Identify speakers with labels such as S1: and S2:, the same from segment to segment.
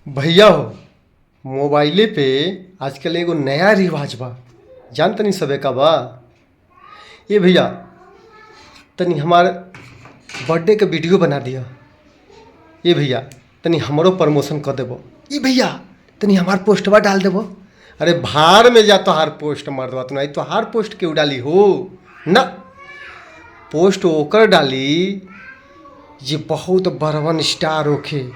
S1: भैया हो, मोबाइले पे आजकल एगो नया रिवाज बा। जान तनी सबे का बा। ए भैया, तनी हमार बर्थडे के वीडियो बना दिया। ए भैया, तनी हमरो प्रमोशन कर देबो। ए भैया, तनी हमार पोस्टवा डाल देबो। अरे भाड़ में जा, तोहार पोस्ट मर्दवा तो नहीं, तोहार पोस्ट क्यों डाली हो ना। पोस्ट ओकर डाली जे बहुत बड़वन स्टार होखे,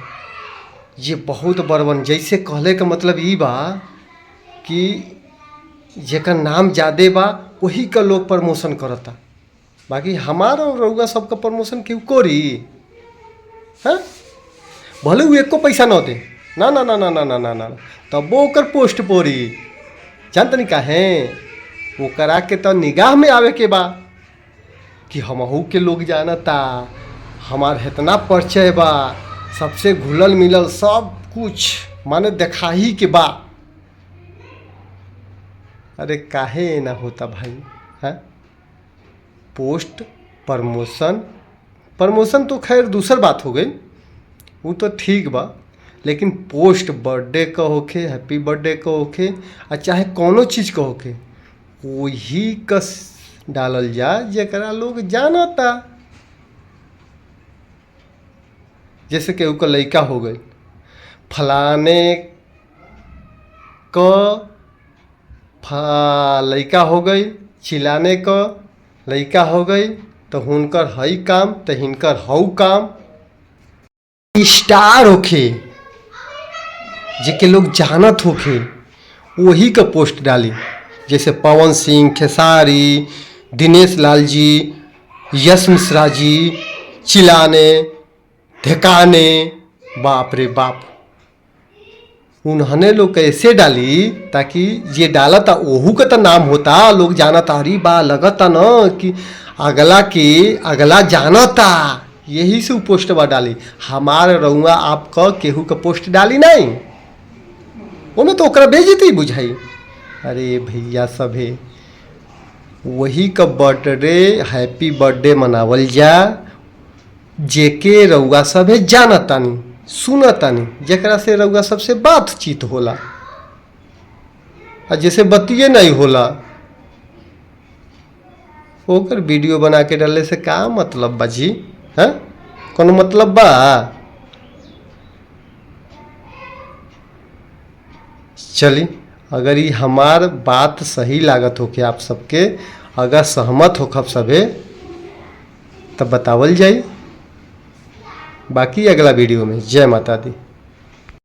S1: ये बहुत बड़वन। जैसे कहले का मतलब ई बा कि जेकर नाम ज़्यादा बा वही का लोग प्रमोशन करता। बाकी हमार और रउआ सबका प्रमोशन क्यों करी। हाँ, भले वो एको पैसा न दे, ना ना ना ना ना ना ना ना, तब वो ओकर पोस्ट पोरी। जान तनी काहे ओकरा के तो निगाह में आवे के बा कि हमहू के लोग जानता, हमार इतना परिचय बा, सबसे घुलल मिलल सब कुछ माने देखा ही के बा। अरे काहे ना होता भाई। है पोस्ट प्रमोशन तो खैर दूसर बात हो गई, वो तो ठीक बा। लेकिन पोस्ट बर्थडे का होखे, हैप्पी बर्थडे का होखे, और चाहे कोनो चीज़ का होखे, वही कस डालल जा जरा लोग जानता। जैसे केहू का लड़का हो गई, फलाने क लड़का हो गई, चिलाने क लड़का हो गई, तो हुनकर हई काम तो हिनकर हऊ काम। स्टार होखे जेके लोग जानत होखे वही का पोस्ट डाली। जैसे पवन सिंह, खेसारी, दिनेश लाल जी, यश मिश्रा जी, चिलाने ढेकाने, बाप रे बाप। उन्होंने लोग कैसे डाली ताकि ये डाला था ओहू का तो नाम होता, लोग जाना था। अरे बा लगता न कि अगला जाना था, यही से पोस्ट बा डाली। हमार रउआ आपका केहू का पोस्ट डाली नहीं, उन्हें तो ओकरा बेइज्जती बुझाई। अरे भैया सभे वही का बर्थडे हैप्पी बर्थडे मनावल जा जेके रउआ सभे जानतानी सुनतानी, जकरा से रउआ सबसे बातचीत होला। और जैसे बतिये नहीं होला ओकर वीडियो बना के डाले से का मतलब बाजी। हैं, कोनो मतलब बा। चली, अगर ये हमार बात सही लागत हो कि आप सबके अगर सहमत हो खब सभे तब बतावल जाई। बाकी अगला वीडियो में। जय माता दी।